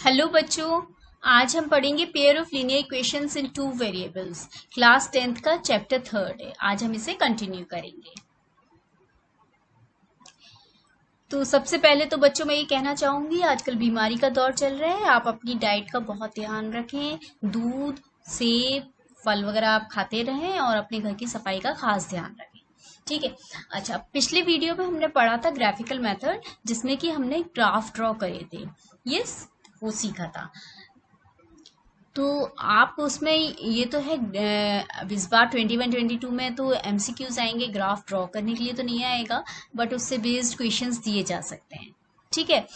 Hello बच्चों, आज हम पढ़ेंगे pair of linear equations in two variables. Class 10th का चैप्टर 3 है। आज हम इसे कंटिन्यू करेंगे। तो सबसे पहले तो बच्चों मैं ये कहना चाहूंगी, आजकल बीमारी का दौर चल रहा है, आप अपनी डाइट का बहुत ध्यान रखें। दूध, सेब, फल वगैरह आप खाते रहें और अपने घर की सफाई का खास ध्यान रखें। ठीक है। अच्छा, पिछले वीडियो में हमने पढ़ा था ग्राफिकल मेथड, जिसमें कि हमने ग्राफ ड्रॉ करे थे। यस, वो सीखा था। तो आप उसमें ये तो है, अब इस बार 21-22 में तो एमसीक्यूज आएंगे, ग्राफ ड्रॉ करने के लिए तो नहीं आएगा, बट उससे बेस्ड क्वेश्चंस दिए जा सकते हैं। ठीक है।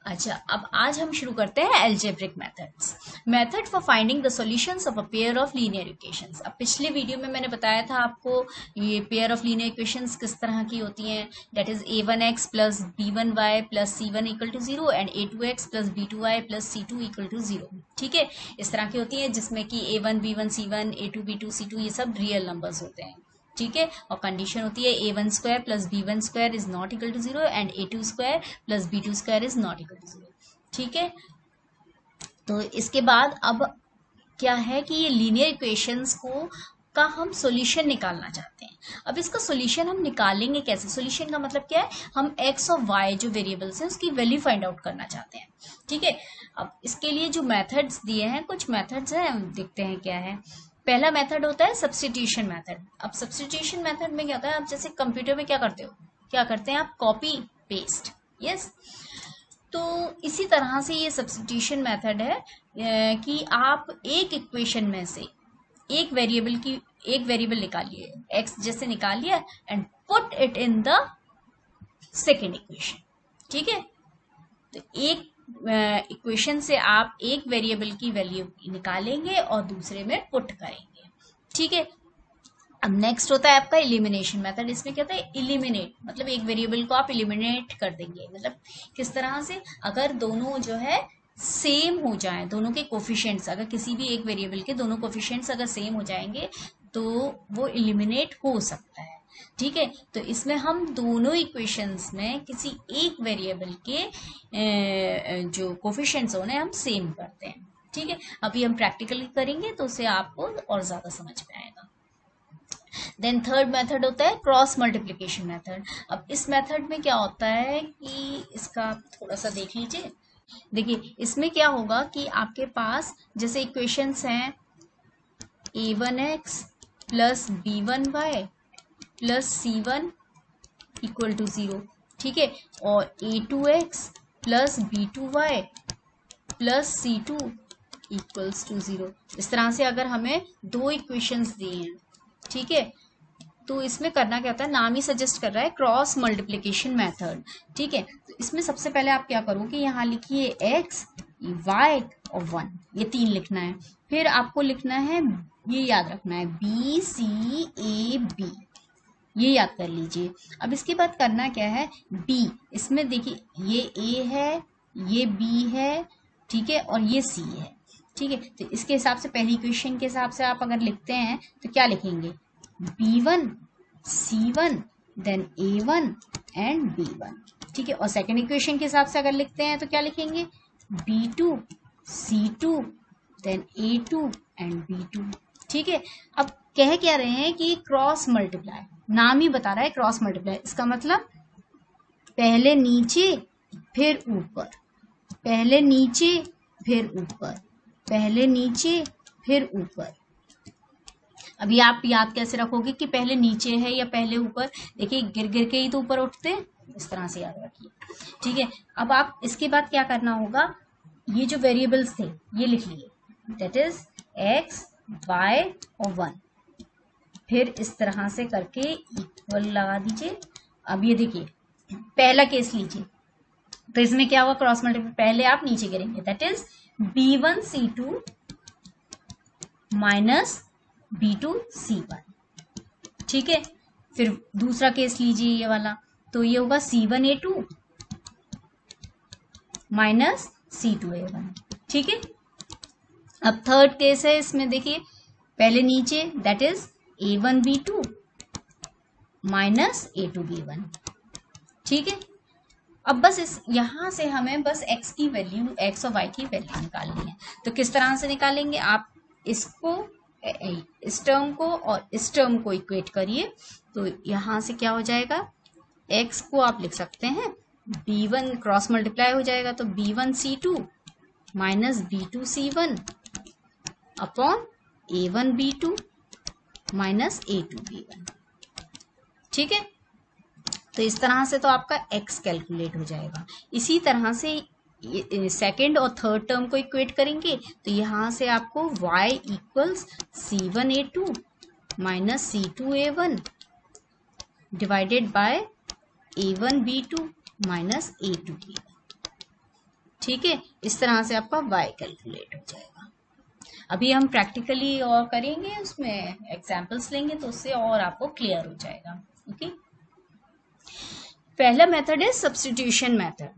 अच्छा, अब आज हम शुरू करते हैं algebraic methods. Method for finding the solutions of a pair of linear equations. अब पिछले वीडियो में मैंने बताया था आपको ये पेयर ऑफ लीनियर इक्वेशंस किस तरह की होती हैं। That is a1x plus b1y plus c1 equal to 0 and a2x plus b2y plus c2 equal to 0। ठीक है, इस तरह की होती है जिसमें कि a1 b1 c1 a2 b2 c2 ये सब रियल नंबर्स होते हैं। ठीक है, और कंडीशन होती है a1 square plus b1 square is not equal to 0 and a2 square plus b2 square is not equal to 0। ठीक है, तो इसके बाद अब क्या है कि ये लीनियर इक्वेशंस को का हम सॉल्यूशन निकालना चाहते हैं। अब इसका सॉल्यूशन हम निकालेंगे कैसे? सॉल्यूशन का मतलब क्या है, हम x और y जो वेरिएबल्स हैं उसकी वैल्यू फाइंड आउट करना चाहते हैं। ठीक है, अब इसके लिए जो मेथड्स दिए हैं, कुछ मेथड्स हैं, देखते हैं क्या है। पहला मेथड होता है सब्स्टिट्यूशन मेथड। अब सब्स्टिट्यूशन मेथड में क्या होता है, आप जैसे कंप्यूटर में क्या करते हो, क्या करते हैं आप, कॉपी पेस्ट। यस, तो इसी तरह से ये सब्स्टिट्यूशन मेथड है कि आप एक इक्वेशन में से एक वेरिएबल निकालिए, x जैसे निकाल लिया and put it in the second equation. ठीक है, तो एक इक्वेशन से आप एक वेरिएबल की वैल्यू निकालेंगे और दूसरे में पुट करेंगे। ठीक है, अब नेक्स्ट होता है आपका इलिमिनेशन मेथड। इसमें क्या होता है, इलिमिनेट मतलब एक वेरिएबल को आप इलिमिनेट कर देंगे। मतलब किस तरह से, अगर दोनों जो है सेम हो जाएं, दोनों के कोफिशिएंट्स, अगर किसी भी एक वेरिएबल के दोनों कोफिशिएंट्स अगर सेम हो जाएंगे तो वो इलिमिनेट हो सकता है। ठीक है, तो इसमें हम दोनों इक्वेशंस में किसी एक वेरिएबल के जो कोफिशिएंट्स होने हम सेम करते हैं। ठीक है, अभी हम प्रैक्टिकली करेंगे तो उससे आपको और ज्यादा समझ में आएगा। देन थर्ड मेथड होता है क्रॉस मल्टीप्लिकेशन मेथड। अब इस मेथड में क्या होता है कि इसका थोड़ा सा देख लीजिए। देखिए, इसमें क्या होगा कि आपके पास जैसे इक्वेशंस हैं a1x plus b1y plus c1 equal to 0। ठीक है, और a2x plus b2y plus c2 equals to 0। इस तरह से अगर हमें दो इक्वेशंस दिए हैं, ठीक है, तो इसमें करना क्या होता है, नाम ही सजेस्ट कर रहा है क्रॉस मल्टीप्लिकेशन मेथड। ठीक है, तो इसमें सबसे पहले आप क्या करोगे, यहाँ लिखिए x, y और 1, ये 3 लिखना है। फिर आपको लिखना है, ये याद रखना है, b c a b, ये याद कर लीजिए। अब इसके बाद करना क्या है, b, इसमें देखिए ये a है, ये b है, ठीक है, और ये c है। ठीक है, तो इसके हिसाब से पहली इक्वेशन के हिसाब से आप अगर लिखते हैं तो क्या लिखेंगे, b1 c1 then a1 and b1। ठीक है, और सेकंड इक्वेशन के हिसाब से अगर लिखते हैं तो क्या लिखेंगे, b2 c2 then a2 and b2। ठीक है, अब कह क्या रहे हैं कि क्रॉस मल्टीप्लाई, नाम ही बता रहा है क्रॉस मल्टीप्लाई। इसका मतलब पहले नीचे फिर ऊपर, पहले नीचे फिर ऊपर, पहले नीचे फिर ऊपर। अभी आप याद कैसे रखोगे कि पहले नीचे है या पहले ऊपर? देखिए, गिर गिर के ही तो ऊपर उठते हैं, इस तरह से याद रखिए। ठीक है, अब आप इसके बाद क्या करना होगा, ये जो वेरिएबल्स थे ये लिख लिए, दैट इज x, y और 1। फिर इस तरह से करके इक्वल लगा दीजिए। अब ये देखिए, पहला केस लीजिए, तो इसमें क्या हुआ, क्रॉस मल्टीप्लाई, पहले आप नीचे गिरेंगे, that is b1 c2 minus b2 c1। ठीक है, फिर दूसरा केस लीजिए ये वाला, तो ये होगा c1 a2 minus c2 a1। ठीक है, अब थर्ड केस है, इसमें देखिए पहले नीचे, that is a1 b2 minus a2 b1। ठीक है, अब बस इस यहाँ से हमें बस x की वैल्यू, x और y की वैल्यू निकालनी है। तो किस तरह से निकालेंगे, आप इसको, इस टर्म को और इस टर्म को इक्वेट करिए। तो यहाँ से क्या हो जाएगा, x को आप लिख सकते हैं b1 क्रॉस मल्टीप्लाई हो जाएगा, तो b1c2 minus b2c1 upon a1b2 minus a2b1। ठीक है, तो इस तरह से तो आपका x कैलकुलेट हो जाएगा। इसी तरह से सेकेंड और थर्ड टर्म को इक्वेट करेंगे, तो यहाँ से आपको y equals c1a2 minus c2a1 divided by a1b2 minus a2b1। ठीक है, इस तरह से आपका y कैलकुलेट हो जाएगा। अभी हम प्रैक्टिकली और करेंगे, उसमें एग्जाम्पल्स लेंगे तो उससे और आपको क्लियर हो जाएगा। ओके, पहला मेथड है सब्स्टिट्यूशन मेथड।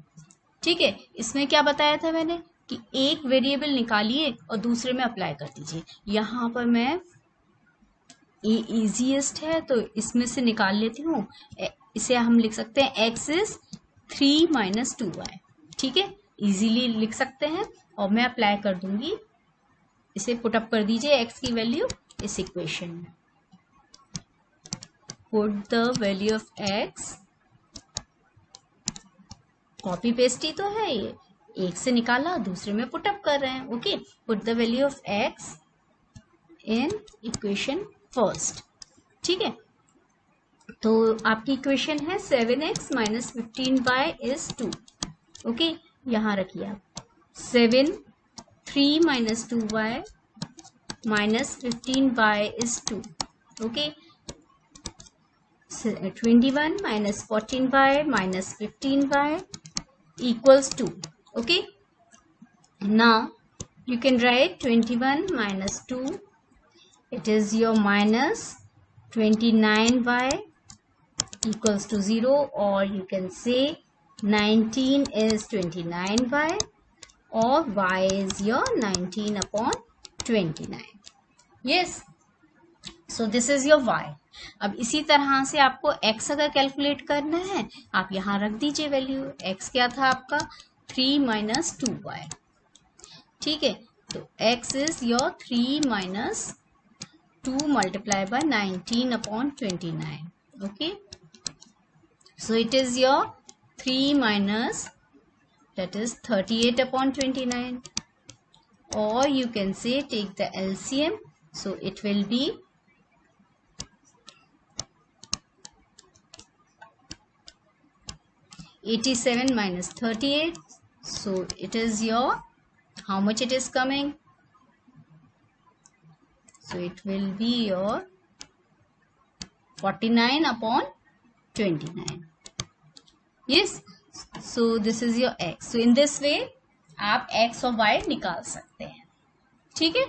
ठीक है, इसमें क्या बताया था मैंने कि एक वेरिएबल निकालिए और दूसरे में अप्लाई कर दीजिए। यहाँ पर मैं ये इजीएस्ट है तो इसमें से निकाल लेती हूँ। इसे हम लिख सकते हैं x इज 3 माइनस 2y। ठीक है, इजीली लिख सकते हैं और मैं अप्लाई कर दूंगी। इसे पुट अप कर दीजिए x की वैल्यू इस इक्वेशन में। Put the value of x, copy paste ही तो है ये, एक से निकाला दूसरे में पुट अप कर रहे हैं। Okay, put the value of x in equation first. ठीक है, तो आपकी इक्वेशन है 7x minus 15y is 2। Okay, यहाँ रखिए आप 7 3 minus 2y minus 15y is 2। Okay, 21 minus 14y minus 15y equals 2. Okay, now you can write 21 minus 2, it is your minus 29y equals to 0, or you can say 19 is 29y, or y is your 19 upon 29. Yes, so this is your y. अब इसी तरह से आपको x अगर calculate करना है, आप यहाँ रख दीजिए वैल्यू। x क्या था आपका 3 माइनस 2y। ठीक है, तो x is your 3 minus 2 multiply by 19 upon 29। Okay, so it is your 3 minus that is 38 upon 29, or you can say take the LCM, so it will be 87 minus 38, so it is your, how much it is coming, so it will be your 49 upon 29. Yes, so this is your x. So in this way आप x और y निकाल सकते हैं। ठीक है,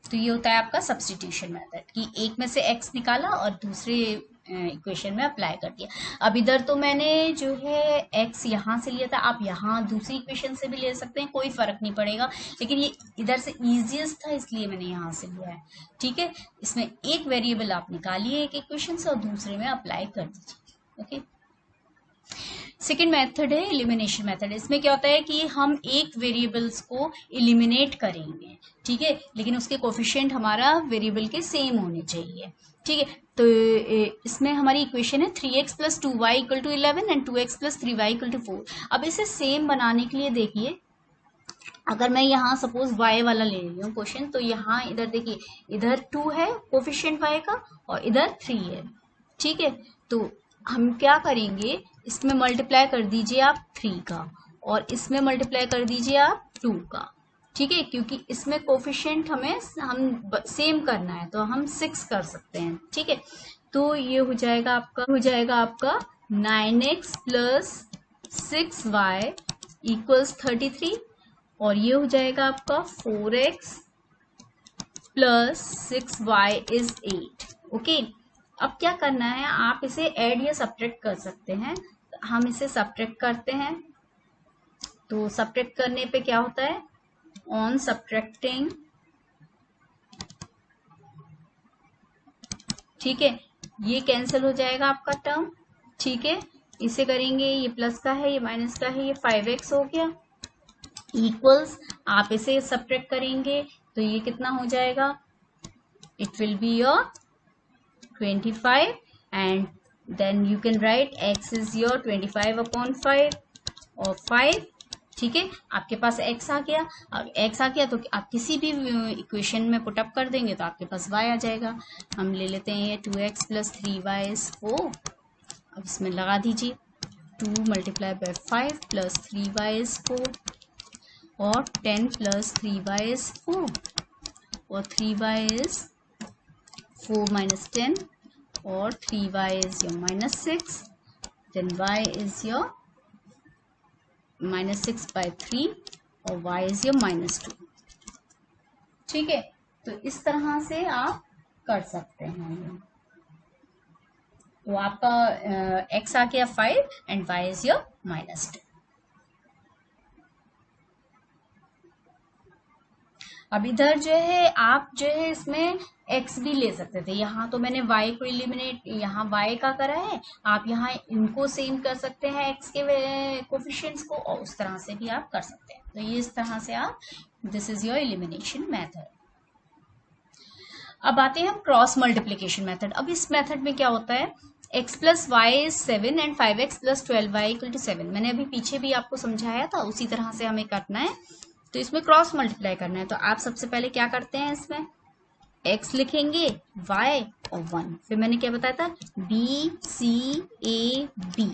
तो ये होता है आपका सब्स्टिट्यूशन मेथड कि एक में से x निकाला और दूसरे इक्वेशन में अप्लाई कर दिया। अब इधर तो मैंने जो है x यहाँ से लिया था, आप यहाँ दूसरी इक्वेशन से भी ले सकते हैं, कोई फर्क नहीं पड़ेगा, लेकिन ये इधर से इजीएस्ट था इसलिए मैंने यहाँ से लिया है। ठीक है, इसमें एक वेरिएबल आप निकालिए एक इक्वेशन से और दूसरे में अप्लाई कर दीजिए। ओके, सेकेंड मेथड है एलिमिनेशन मेथड। इसमें क्या होता है कि हम एक वेरिएबल्स को एलिमिनेट करेंगे। ठीक है, लेकिन उसके कोफिशिएंट हमारा वेरिएबल के सेम होने चाहिए। ठीक है, तो इसमें हमारी इक्वेशन है 3x plus 2y equal to 11 and 2x plus 3y equal to 4। अब इसे सेम बनाने के लिए देखिए, अगर मैं यहाँ सपोज y वाला ले रही हूँ क्वेश्चन, तो यहाँ इधर देखिए, इधर 2 है कोफिशिएंट y का और इधर 3 है। ठीक है, तो हम क्या करेंगे, इसमें मल्टीप्लाई कर दीजिए आप 3 का और इसमें मल्टीप्लाई कर दीजिए आप 2 का। ठीक है, क्योंकि इसमें कोफिशिएंट हम सेम करना है तो हम 6 कर सकते हैं। ठीक है, तो ये हो जाएगा आपका 9x प्लस 6y इक्वल्स 33, और ये हो जाएगा आपका 4x plus 6y is 8। Okay, अब क्या करना है, आप इसे ऐड या सब्ट्रैक्ट कर सकते हैं। हम इसे सब्ट्रैक्ट करते हैं, तो सब्ट्रैक्ट करने पे क्या होता है, ऑन सब्ट्रैक्टिंग, ठीक है, ये कैंसिल हो जाएगा आपका टर्म। ठीक है, इसे करेंगे, ये प्लस का है, ये माइनस का है, ये 5x हो गया इक्वल्स, आप इसे सब्ट्रैक्ट करेंगे तो ये कितना हो जाएगा, it will be your 25 and then you can write x is your 25/5 और 5, ठीक है। आपके पास x आ गया। अब x आ गया तो आप किसी भी इक्वेशन में पुटअप कर देंगे तो आपके पास y आ जाएगा। हम ले लेते हैं ये 2x + 3y is 4। अब इसमें लगा दीजिए 2 × 5 + 3y is 4 और 10 + 3y is 4 और 3y is 4 - 10 और 3y is your -6, then y is your -6/3 और y is your -2, ठीक है। तो इस तरह से आप कर सकते हैं। तो आपका x आ गया 5 एंड y is your -2। अब इधर जो है आप जो है इसमें x भी ले सकते थे। यहाँ तो मैंने y को इलिमिनेट, यहाँ y का करा है, आप यहाँ इनको सेम कर सकते हैं x के कोफिशिएंट्स को, और उस तरह से भी आप कर सकते हैं। तो ये इस तरह से आप, this is your elimination method. अब आते हैं हम क्रॉस मल्टीप्लीकेशन मेथड। अब इस मेथड में क्या होता है, x + y is 7 and 5x + 12y = 7। मैंने अभी पीछे भी आपको समझाया था, उसी तरह से हमें करना है। तो इसमें क्रॉस मल्टीप्लाई करना है। तो आप सबसे पहले क्या करते हैं, इसमें x लिखेंगे, y और 1, फिर मैंने क्या बताया था, b c a b,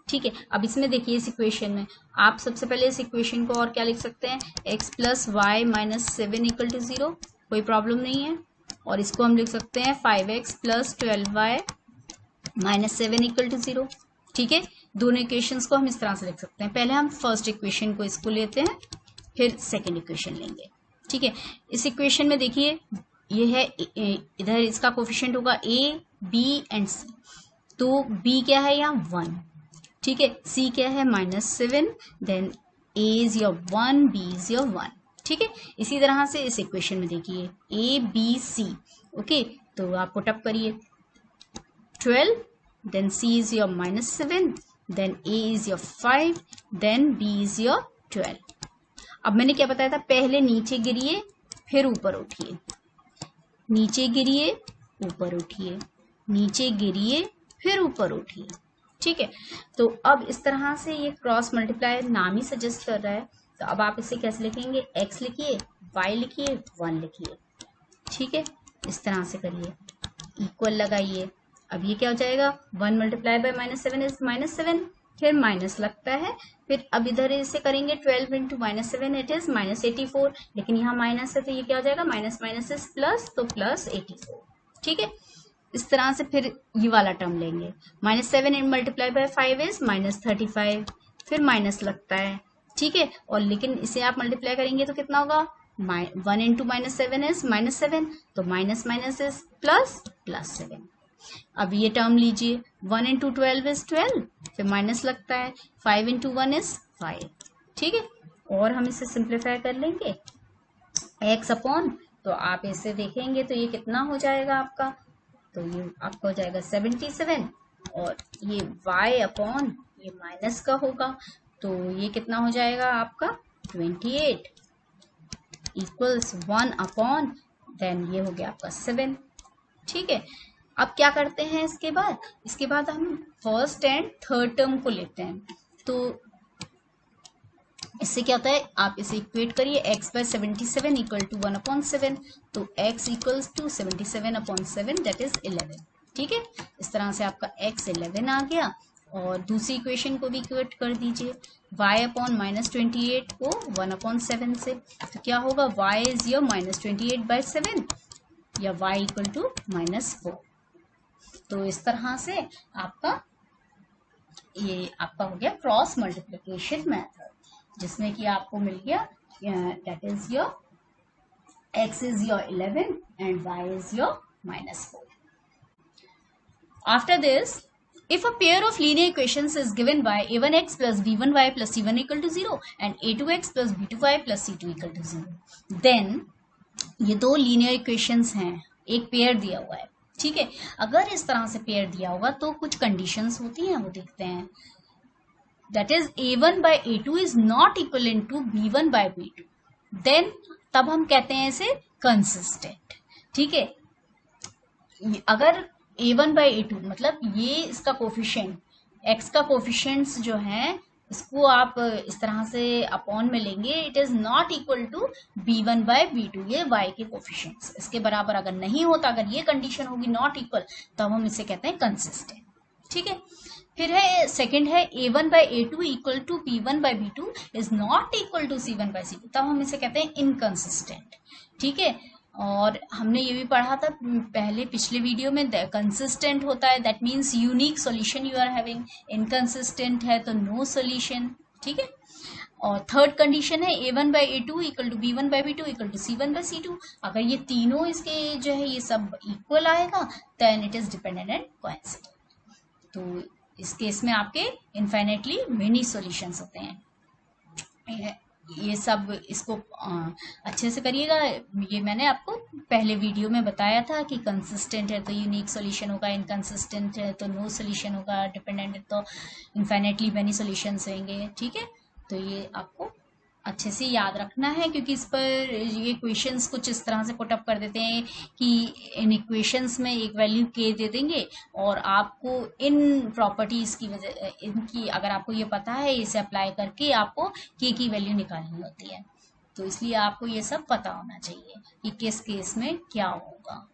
ठीक है। अब इसमें देखिए इस इक्वेशन में आप सबसे पहले इस इक्वेशन को और क्या लिख सकते हैं, x + y - 7 = 0, कोई प्रॉब्लम नहीं है। और इसको हम लिख सकते हैं 5x + 12y - 7 = 0, ठीक है। दोनों इक्वेशंस को हम इस तरह से लिख सकते हैं। पहले हम फर्स्ट इक्वेशन को इसको लेते हैं, फिर सेकेंड इक्वेशन लेंगे, ठीक है। इस इक्वेशन में देखिए ये है, इधर इसका कोफिशिएंट होगा a, b एंड c। तो b क्या है यहाँ 1, ठीक है, c क्या है -7, then a is your 1, b is your 1, ठीक है। इसी तरह से इस इक्वेशन में देखिए a b c, ओके। तो आप पुटअप करिए 12, then c is your -7, then a is your 5, then b is your 12। अब मैंने क्या बताया था, पहले नीचे गिरिए फिर ऊपर उठिए, नीचे गिरिए ऊपर उठिए, नीचे गिरिए फिर ऊपर उठिए, ठीक है। तो अब इस तरह से ये क्रॉस मल्टीप्लाई नाम ही सजेस्ट कर रहा है। तो अब आप इसे कैसे लिखेंगे, x लिखिए, y लिखिए, 1 लिखिए, ठीक है। इस तरह से करिए, इक्वल लगाइए। अब ये क्या हो जाएगा, 1 × -7 इज -7, फिर माइनस लगता है, फिर अब इधर इसे करेंगे 12 × -7 इट इज -84, लेकिन यहाँ माइनस है तो ये क्या हो जाएगा, माइनस माइनस इज प्लस, तो +84, ठीक है। इस तरह से फिर ये वाला टर्म लेंगे, -7 × 5 इज -35, फिर माइनस लगता है, ठीक है। और लेकिन इसे आप मल्टीप्लाई करेंगे तो कितना होगा, 1 × -7 इज -7, तो माइनस माइनस इज प्लस, +7। अब ये टर्म लीजिए, 1 × 12 इज 12, फिर माइनस लगता है, 5 × 1 इज 5, ठीक है। और हम इसे सिंप्लीफाई कर लेंगे x अपॉन, तो आप इसे देखेंगे तो ये कितना हो जाएगा आपका, तो ये आपका हो जाएगा 77, और ये y अपॉन ये माइनस का होगा, तो ये कितना हो जाएगा आपका 28 इक्वल्स 1 अपॉन, देन ये हो गया आपका 7, ठीक है। अब क्या करते हैं इसके बाद हम फर्स्ट एंड थर्ड टर्म को लेते हैं। तो इससे क्या होता है, आप इसे इक्वेट करिए, x/77 = 1/7, तो x = 77/7, दैट इज 11, ठीक है। इस तरह से आपका x 11 आ गया। और दूसरी इक्वेशन को भी इक्वेट कर दीजिए, y अपॉन -28 को 1/7 से, तो क्या होगा, y इज योर -28/7 या y = -4। तो इस तरह से आपका ये आपका हो गया क्रॉस मल्टीप्लिकेशन मेथड, जिसमें कि आपको मिल गया that is your x is your 11 and y is your -4। After this, if a pair of linear equations is given by a1x plus b1y plus c1 = 0 and a2x plus b2y plus c2 = 0, then ये दो linear equations हैं, एक pair दिया हुआ है, ठीक है। अगर इस तरह से पेयर दिया होगा तो कुछ कंडीशंस होती हैं, वो देखते हैं। that is a1 by a2 is not equivalent to b1 by b2, then तब हम कहते हैं इसे कंसिस्टेंट। ठीक है, अगर a1 by a2 मतलब ये इसका कोफिशिएंट, x का कोफिशिएंट्स जो है इसको आप इस तरह से अपॉन में लेंगे, it is not equal to b1 by b2, ये y के कोफिशिएंट्स इसके बराबर अगर नहीं होता, अगर ये कंडीशन होगी नॉट इक्वल, तब हम इसे कहते हैं कंसिस्टेंट। ठीक है, फिर है सेकंड है a1 by a2 equal to b1 by b2 is not equal to c1 by c2, तब हम इसे कहते हैं इनकंसिस्टेंट। ठीक है, और हमने ये भी पढ़ा था पहले पिछले वीडियो में, कंसिस्टेंट होता है that means unique solution you are having, inconsistent है तो नो सॉल्यूशन। ठीक है, और थर्ड कंडीशन है a1 by a2 equal to b1 by b2 equal to c1 by c2, अगर ये तीनों इसके जो है ये सब इक्वल आएगा then it is dependent and coincident. तो इस केस में आपके इनफाइनाइटली मेनी सॉल्यूशंस होते हैं। ये सब इसको अच्छे से करिएगा, ये मैंने आपको पहले वीडियो में बताया था कि कंसिस्टेंट है तो यूनिक सॉल्यूशन होगा, इनकंसिस्टेंट है तो नो सॉल्यूशन होगा, डिपेंडेंट है तो इनफाइनाइटली मेनी सॉल्यूशंस होंगे। ठीक है, तो ये आपको अच्छे से याद रखना है, क्योंकि इस पर ये क्वेश्चंस कुछ इस तरह से पुटअप कर देते हैं कि इन इक्वेशंस में एक वैल्यू के दे देंगे और आपको इन प्रॉपर्टीज की वजह इनकी अगर आपको ये पता है, इसे अप्लाई करके आपको के की वैल्यू निकालनी होती है, तो इसलिए आपको ये सब पता होना चाहिए कि किस केस में क्या होगा।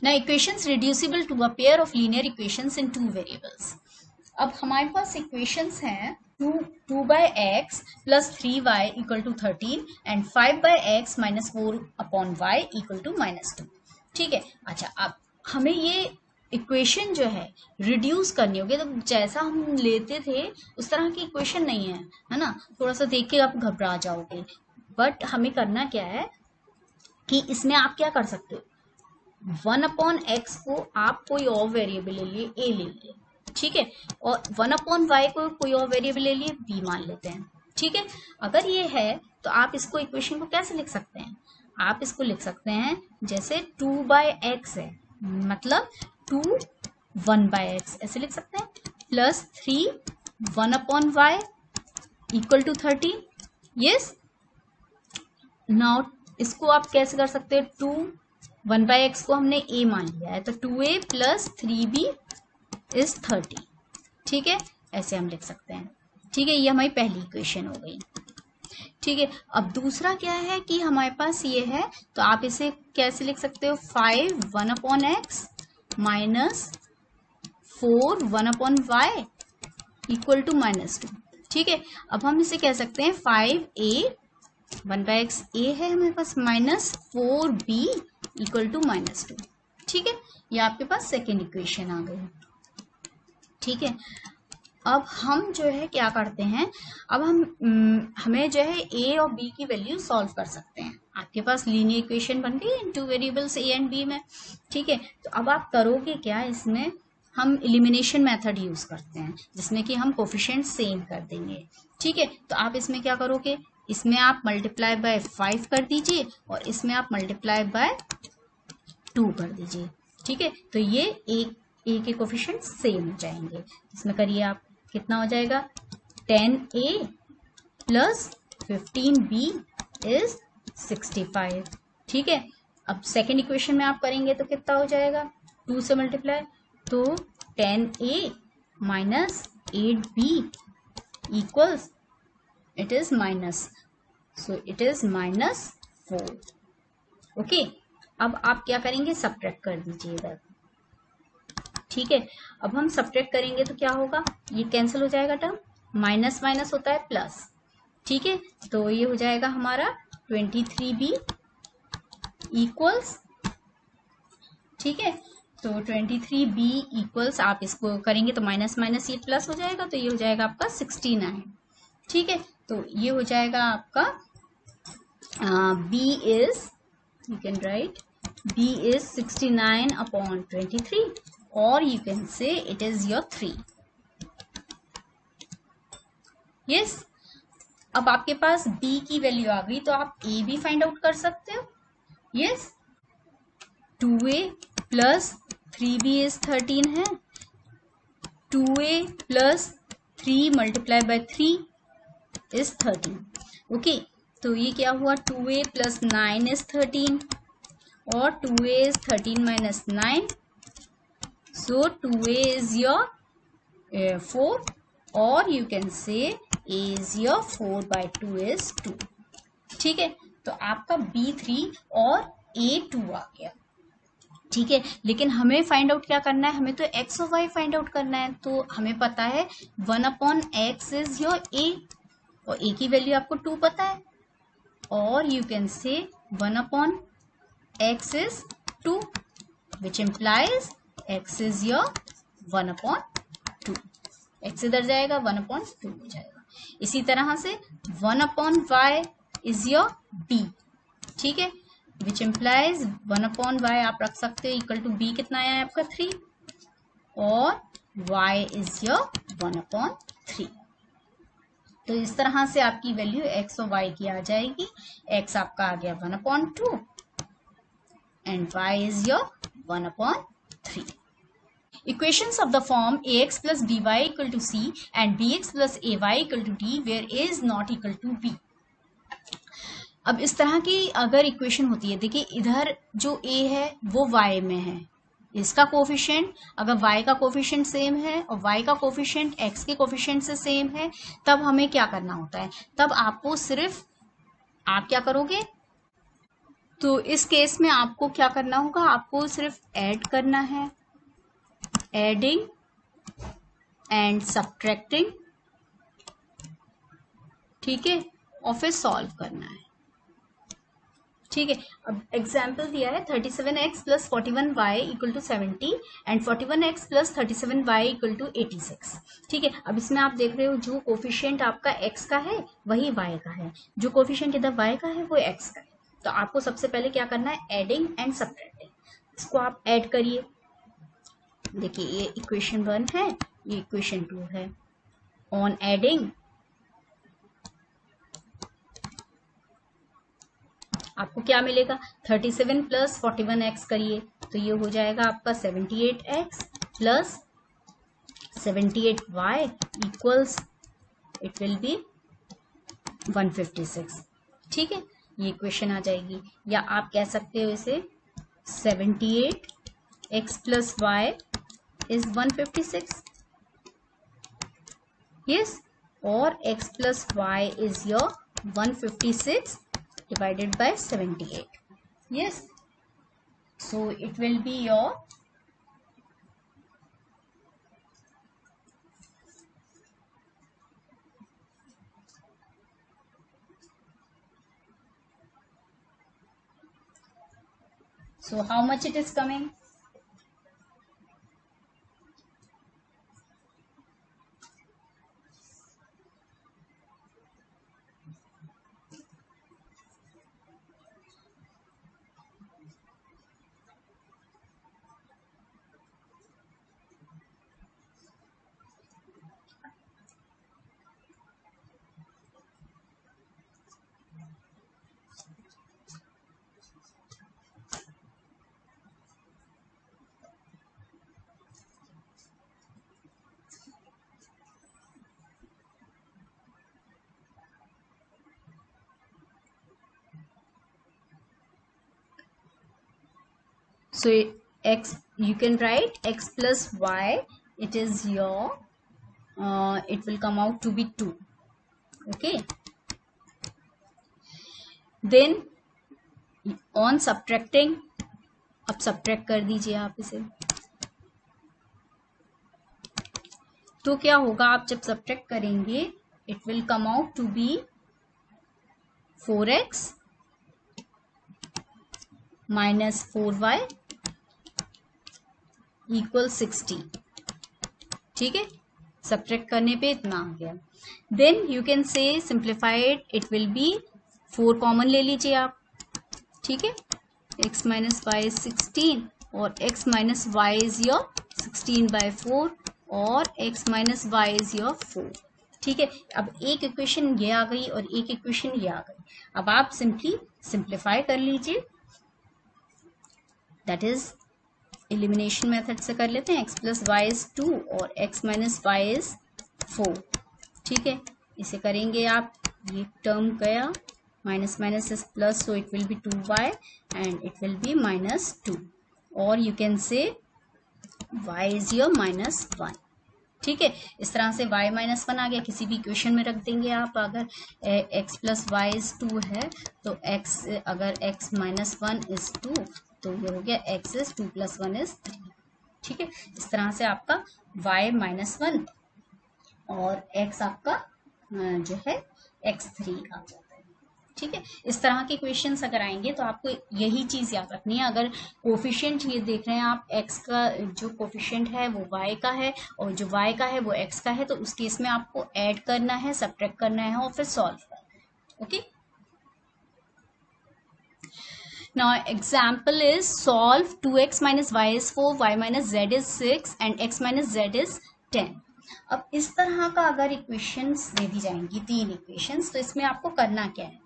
Now equations reducible to a pair of linear equations in two variables। अब हमारे पास इक्वेशंस हैं 2 by x plus 3y equal to 13 and 5 by x minus 4 upon y equal to -2। ठीक है, अच्छा अब हमें ये इक्वेशन जो है रिड्यूस करनी होगी, तो जैसा हम लेते थे उस तरह की इक्वेशन नहीं है ना, थोड़ा सा देख के आप घबरा जाओगे, बट हमें करना क्या है कि इसमें आप क्या कर सकते हो, 1 upon x को आप कोई और वेरिएबल ले लिए, a ले लिए, ठीक है, और 1 upon y को कोई और वेरिएबल ले लिए, b मान लेते हैं। ठीक है, अगर ये है तो आप इसको इक्वेशन को कैसे लिख सकते हैं, आप इसको लिख सकते हैं जैसे 2 by x है, मतलब 2 1 by x ऐसे लिख सकते हैं, plus 3 1 upon y equal to 13। Yes, now इसको आप कैसे कर सकते हैं, 2 1 by x को हमने a मान लिया है तो 2a प्लस 3b इज 30। ठीक है, ऐसे हम लिख सकते हैं। ठीक है, ये हमारी पहली इक्वेशन हो गई। ठीक है, अब दूसरा क्या है कि हमारे पास ये है तो आप इसे कैसे लिख सकते हो, 5 1 upon x minus 4 1 upon y equal to -2। ठीक है, अब हम इसे कह सकते हैं 5a 1 by x a है हमारे पास माइनस 4b इक्वल टू -2। ठीक है, ये आपके पास सेकेंड इक्वेशन आ गई। ठीक है, अब हम जो है क्या करते हैं, अब हमें जो है a और b की वैल्यू सॉल्व कर सकते हैं। आपके पास लीनियर इक्वेशन बन गई in two variables a and b में। ठीक है, तो अब आप करोगे क्या, इसमें हम एलिमिनेशन मेथड यूज करते हैं जिसमें कि हम कोफिशिएंट सेम कर देंगे। ठीक है, तो आप इसमें क्या करोगे, इसमें आप मल्टीप्लाई बाय 5 कर दीजिए और इसमें आप मल्टीप्लाई बाय 2 कर दीजिए। ठीक है, तो ये एक ए के कोफिशिएंट सेम हो जाएंगे। इसमें करिए आप, कितना हो जाएगा, 10a प्लस 15b इज 65। ठीक है, अब सेकेंड इक्वेशन में आप करेंगे तो कितना हो जाएगा, 2 से मल्टीप्लाई, तो 10a minus 8b equals it is minus, so it is -4। Okay, अब आप क्या करेंगे, सब्ट्रैक्ट कर दीजिएगा। ठीक है, अब हम सब्ट्रैक्ट करेंगे तो क्या होगा, ये कैंसिल हो जाएगा टर्म, माइनस माइनस होता है प्लस। ठीक है, तो ये हो जाएगा हमारा 23b इक्वल्स, ठीक है, तो 23b इक्वल्स आप इसको करेंगे तो माइनस माइनस ये प्लस हो जाएगा, तो ये हो जाएगा आपका 69। ठीक है, तो ये हो जाएगा आपका b is, you can right b is 69 upon 23 or you can say it is your 3। yes, अब आपके पास b की वैल्यू आ गई तो आप a भी फाइंड आउट कर सकते हो। yes, 2a plus 3b is 13 है, 2a plus 3 multiply by 3 is 13. Okay, तो ये क्या हुआ, 2a प्लस 9 इज 13 और 2a is 13 minus 9. So 2a is your 4 और you can say a is your 4 by 2 is 2. ठीक है, तो आपका B3 और A2 आ गया. ठीक है, लेकिन हमें फाइंड आउट क्या करना है, हमें तो x और y फाइंड आउट करना है. तो हमें पता है 1/x इज योर a और a की वैल्यू आपको 2 पता है और यू कैन से 1/x is 2 which implies x is your 1/2. x इधर जाएगा 1/2 हो जाएगा. इसी तरह से 1/y इज योर b. ठीक है, विच इम्प्लाइज 1/y आप रख सकते हो इक्वल टू b कितना आया है आपका 3 और y इज योर 1/3. तो इस तरह से आपकी वैल्यू x और y की आ जाएगी. x आपका आ गया 1/2 and y is your 1/3. Equations of the form ax plus by equal to c and bx plus ay equal to d where a is not equal to b. अब इस तरह की अगर इक्वेशन होती है, देखिए इधर जो a है वो y में है, इसका कोफिशिएंट अगर y का कोफिशिएंट सेम है और y का कोफिशिएंट x के कोफिशिएंट से सेम है, तब हमें क्या करना होता है, तब आपको सिर्फ आप क्या करोगे, तो इस केस में आपको क्या करना होगा, आपको सिर्फ ऐड करना है, एडिंग एंड सब्ट्रैक्टिंग. ठीक है, और फिर सॉल्व करना है. ठीक है, अब एग्जाम्पल दिया है 37x plus 41y equal to 70 and 41x plus 37y equal to 86. ठीक है, अब इसमें आप देख रहे हो जो कोफिशिएंट आपका x का है वही y का है, जो कोफिशिएंट इधर y का है वो x का है. तो आपको सबसे पहले क्या करना है, एडिंग एंड सब्ट्रैक्टिंग. इसको आप ऐड करिए. देखिए ये इक्वेशन 1 है, ये इक्वेशन 2 है. ऑन एडिंग आपको क्या मिलेगा, 37 प्लस 41x करिए तो ये हो जाएगा आपका 78x plus 78y equals it will B 156. ठीक है, ये इक्वेशन आ जाएगी. या आप कह सकते हो इसे 78x plus y is 156. Yes, और x plus y is your 156 divided by 78. Yes, so it will be your so how much it is coming, so x you can write x plus y, it is your it will come out to be 2. okay, then on subtracting, अब subtract कर दीजिए आप इसे. तो क्या होगा, आप जब सब्ट्रैक्ट करेंगे it will come out to be 4x minus 4y equal 60. ठीक है, सब्ट्रैक्ट करने पे इतना आ गया. Then you can say simplified, it will be 4 common ले लीजिए आप. ठीक है, x माइनस वाई इज 16 और x minus Y is your 16 by 4 और x minus Y is your 4. ठीक है, अब एक इक्वेशन ये आ गई और एक इक्वेशन ये आ गई. अब आप सिंपली सिंप्लीफाई कर लीजिए. दैट इज एलिमिनेशन मेथड से कर लेते हैं। x प्लस वाई इज 2 और x माइनस वाई इज 4। ठीक है, इसे करेंगे आप, ये टर्म गया, minus minus is plus, so it will be 2y and it will B -2, और यू कैन से y इज योर -1। ठीक है, इस तरह से y -1 आ गया। किसी भी इक्वेशन में रख देंगे आप। अगर x प्लस वाई इज 2 है तो x, अगर x -1 इज 2 तो ये हो गया x इज 2 + 1 इज 3। ठीक है, इस तरह से आपका y -1 और x आपका जो है x3 आ जाता है। ठीक है, इस तरह के क्वेश्चंस अगर आएंगे तो आपको यही चीज याद रखनी है। अगर कोफिशिएंट ये देख रहे हैं आप, x का जो कोफिशिएंट है वो y का है और जो y का है वो x का है, तो उस केस में आपको ऐड करना है, सब्ट्रैक्ट करना है और फिर सॉल्व करना है। Okay, now example is solve 2x minus y is 4, y minus z is 6 and x minus z is 10। अब इस तरह का अगर इक्वेशंस दे दी जाएंगी, 3 इक्वेशंस, तो इसमें आपको करना क्या है,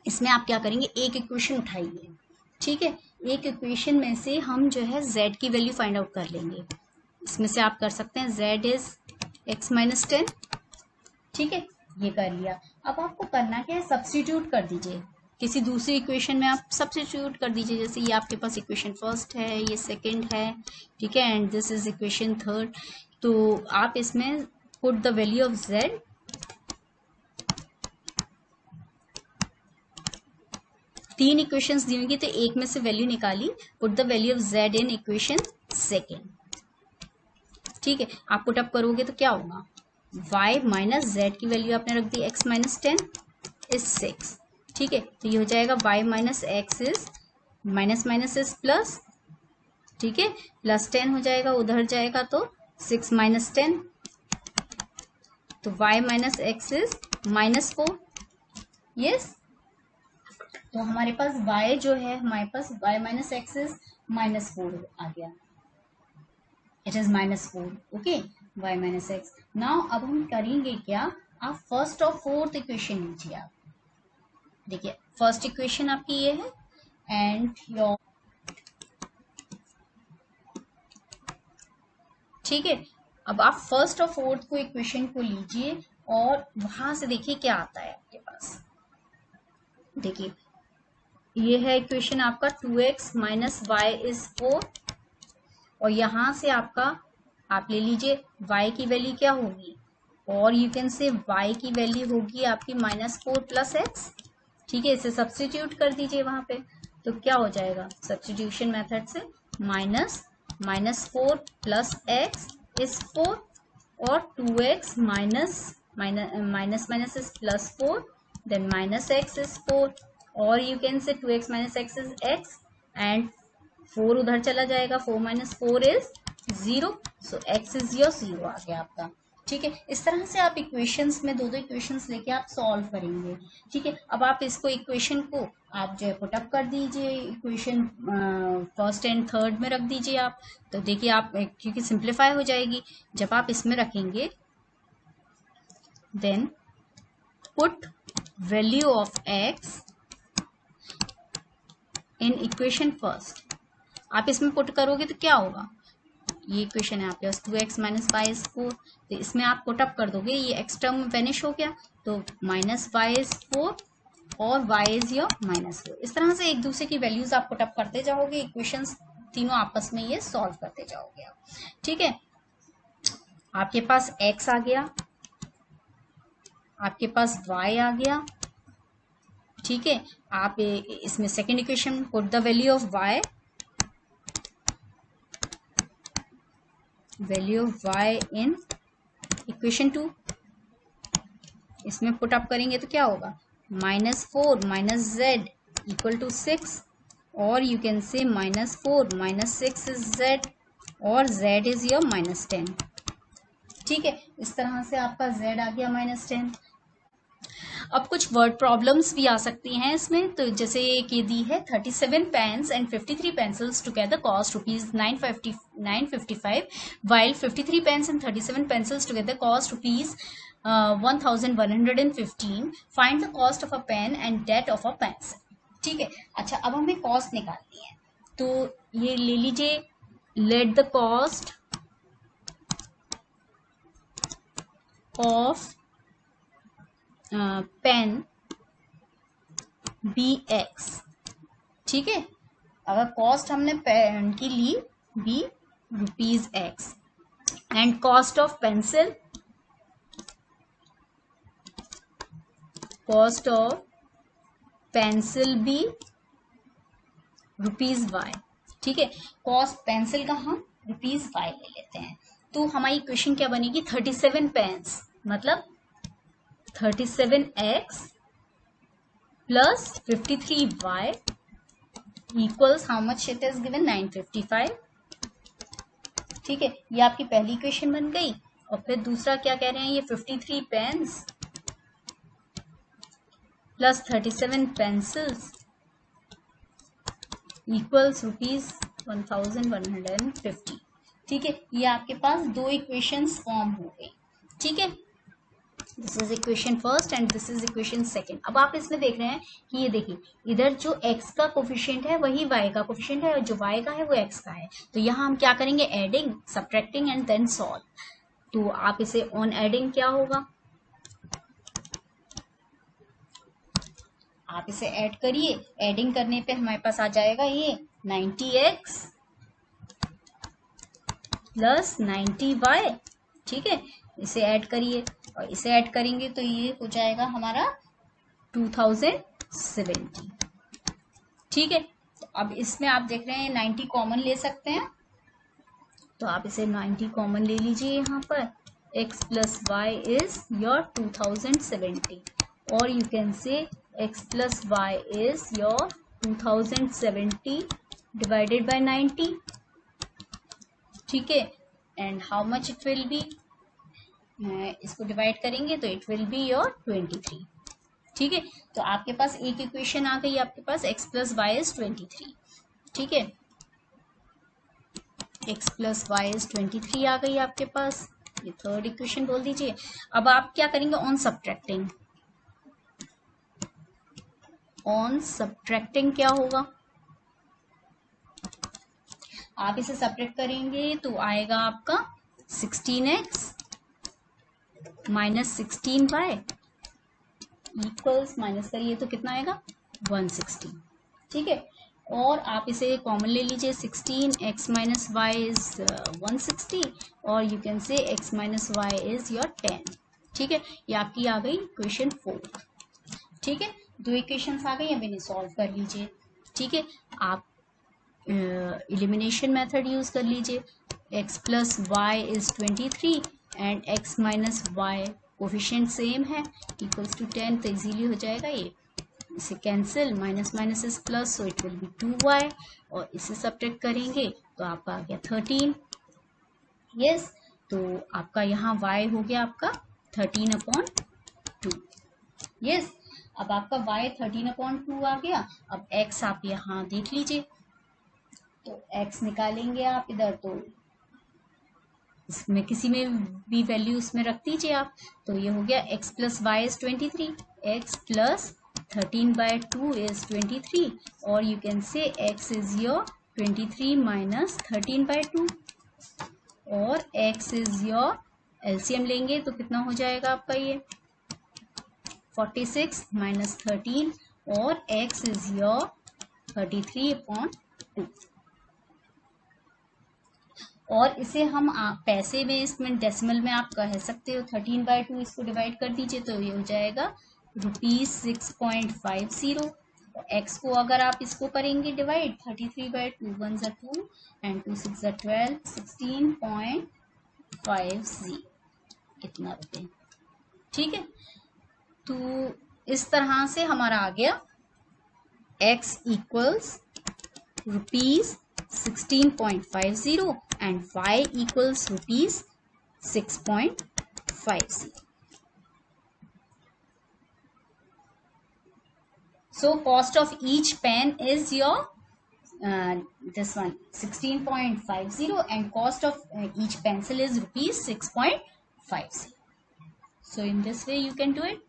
इसमें आप क्या करेंगे, एक इक्वेशन उठाइए। ठीक है, एक इक्वेशन में से हम जो है z की वैल्यू फाइंड आउट कर लेंगे। इसमें से आप कर सकते हैं z इज x माइनस 10। ठीक है, ये कर लिया। अब आपको करना क्या है, सब्स्टिट्यूट कर दीजिए। किसी दूसरी इक्वेशन में आप सब्स्टिट्यूट कर दीजिए। जैसे ये आपके पास इक्वेशन फर्स्ट है, ये सेकंड है, ठीक है, and this is equation third. तो आप इसमें put the value of z, तीन इक्वेशंस दी होंगी तो एक में से वैल्यू निकाली, put the value of z in equation second. ठीक है, आप पुट अप करोगे तो क्या होगा, y माइनस z की वैल्यू आपने रख दी x माइनस 10 इज 6। ठीक है, तो ये हो जाएगा y minus x is minus minus is plus. ठीक है, प्लस 10 हो जाएगा, उधर जाएगा तो 6 माइनस 10, तो y minus x is -4। Yes, तो हमारे पास y जो है, हमारे पास y माइनस एक्स इज -4 आ गया, it is -4। Okay, y minus x. Now अब हम करेंगे क्या, आप फर्स्ट और फोर्थ इक्वेशन लीजिए। आप देखिए, फर्स्ट इक्वेशन आपकी ये है एंड योर, ठीक है, अब आप फर्स्ट और फोर्थ को इक्वेशन को लीजिए और वहां से देखिए क्या आता है आपके पास। देखिए, ये है इक्वेशन आपका 2x माइनस वाई इज 4, और यहां से आपका आप ले लीजिए y की वैल्यू क्या होगी, और यू कैन से y की वैल्यू होगी आपकी -4 प्लस x। ठीक है, इसे सब्स्टिट्यूट कर दीजिए वहां पे, तो क्या हो जाएगा, सब्स्टिट्यूशन मेथड से -4 प्लस x इज 4 और 2x minus is +4, then -x is 4, और you can say 2x minus X is x and 4 उधर चला जाएगा, 4 minus 4 is 0, so x is your 0 आ गया आपका। ठीक है, इस तरह से आप इक्वेशंस में दो इक्वेशंस लेके आप सॉल्व करेंगे। ठीक है, अब आप इसको इक्वेशन को आप जो है पुटअप कर दीजिए, इक्वेशन फर्स्ट एंड थर्ड में रख दीजिए आप, तो देखिए आप, क्योंकि सिंप्लीफाई हो जाएगी जब आप इसमें रखेंगे। Then put value of x in equation first, आप इसमें पुट करोगे तो क्या होगा, ये इक्वेशन है आपके पास 2x माइनस वाई इज 4, तो इसमें आप पुट अप कर दोगे, ये x टर्म वेनिश हो गया, तो माइनस वाई इज 4 और y इज योर -4। इस तरह से एक दूसरे की वैल्यूज आप पुट अप करते जाओगे, इक्वेशंस तीनों आपस में ये सॉल्व करते जाओगे आप। ठीक है, आपके पास x आ गया, आपके पास y आ गया। ठीक है, आप इसमें second equation put the value of y, value of y in equation 2, इसमें पुट अप करेंगे तो क्या होगा, -4 माइनस z इक्वल टू 6, और यू कैन से -4 माइनस 6 इज z और z इज योर -10। ठीक है, इस तरह से आपका z आ गया -10। अब कुछ वर्ड प्रॉब्लम्स भी आ सकती हैं इसमें, तो जैसे ये दी है 37 pens and 53 pencils together cost ₹955 while 53 pens and 37 pencils together cost ₹1115। Find the cost of a pen and that of a pencil. ठीक है, अच्छा अब हमें कॉस्ट निकालनी है, तो ये ले लीजिए let the cost of pen be x. ठीक है, अगर कॉस्ट हमने पेन की ली be rupees x and cost of pencil be rupees y. ठीक है, कॉस्ट पेंसिल का हम रुपीज वाई ले लेते हैं, तो हमारी इक्वेशन क्या बनेगी, 37 पेन्स मतलब 37x plus 53y equals how much it is given 955। ठीक है, ये आपकी पहली इक्वेशन बन गई। और फिर दूसरा क्या कह रहे हैं, ये 53 pens plus 37 pencils equals rupees 1150। ठीक है, ये आपके पास दो इक्वेशंस फॉर्म हो गई। ठीक है, this is equation first and this is equation second. अब आप इसमें देख रहे हैं कि ये देखिए, इधर जो x का कोफिशिएंट है वही y का कोफिशिएंट है और जो y का है वो x का है। तो यहाँ हम क्या करेंगे, adding, subtracting and then solve. तो आप इसे ऑन एडिंग क्या होगा, आप इसे ऐड करिए, एडिंग करने पे हमारे पास आ जाएगा ये 90x प्लस 90y। ठीक है, इसे ऐड करिए और इसे ऐड करेंगे तो ये हो जाएगा हमारा 2070। ठीक है, तो अब इसमें आप देख रहे हैं 90 कॉमन ले सकते हैं, तो आप इसे 90 कॉमन ले लीजिए यहाँ पर। x plus y is your 2070 और you can say x plus y is your 2070 divided by 90। ठीक है, and how much it will be, इसको डिवाइड करेंगे तो इट विल बी योर 23। ठीक है, तो आपके पास एक इक्वेशन आ गई, आपके पास x प्लस वाई इज 23। ठीक है, x प्लस वाई इज 23 आ गई आपके पास, ये थर्ड इक्वेशन बोल दीजिए। अब आप क्या करेंगे, ऑन सब्ट्रैक्टिंग। ऑन सब्ट्रैक्टिंग क्या होगा, आप इसे सब्ट्रैक्ट करेंगे तो आएगा आपका 16x minus 16y equals, minus करिए तो कितना आएगा 160। ठीक है, और आप इसे कॉमन ले लीजिए, 16x माइनस वाई इज 160 और you can say x minus Y is your 10। ठीक है, ये आपकी आ गई इक्वेशन 4। ठीक है, दो इक्वेशंस आ गई, अब इन्हें सॉल्व कर लीजिए। ठीक है, आप एलिमिनेशन मेथड यूज कर लीजिए। x plus y is 23 and x minus y coefficient same है इक्वल्स टू 10, तो इजीली हो जाएगा ये, इसे cancel, minus minus is plus so it will be 2y और इसे सब्ट्रैक्ट करेंगे तो आपका आ गया 13। यस, तो आपका यहाँ y हो गया आपका 13/2। यस, अब आपका y 13/2 आ गया। अब x आप यहाँ देख लीजिए, तो x निकालेंगे आप इधर, तो इसमें किसी में भी वैल्यू उसमें रख दीजिए आप, तो ये हो गया x plus y is 23, x plus 13/2 is 23 और you can say x is your 23 minus 13/2 और x इज योर एलसीएम लेंगे तो कितना हो जाएगा आपका ये 46 माइनस 13 और x इज योर 33/2 और इसे हम पैसे में, इसमें डेसिमल में आप कह सकते हो 13/2, इसको डिवाइड कर दीजिए तो ये हो जाएगा ₹6.50। x को अगर आप इसको करेंगे डिवाइड 33/2, 1 ज़ा 2 एंड 2 6 ज़ा 12, 16.50 इतना रुपये। ठीक है, तो इस तरह से हमारा आ गया x equals ₹16.50 and y equals ₹6.50. So cost of each pen is your this one 16.50 and cost of each pencil is ₹6.50. So in this way you can do it.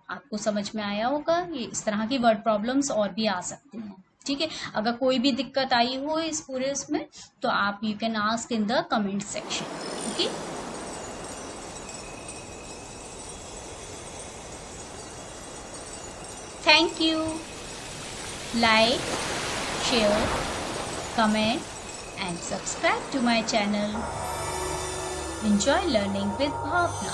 आपको समझ में आया होगा, ये इस तरह की वर्ड प्रॉब्लम्स और भी आ सकती हैं। ठीक है। अगर कोई भी दिक्कत आई हो इस पूरे उसमें तो आप you can ask in the comment section. Okay, thank you. Like, share, comment and subscribe to my channel. Enjoy learning with Bhavna.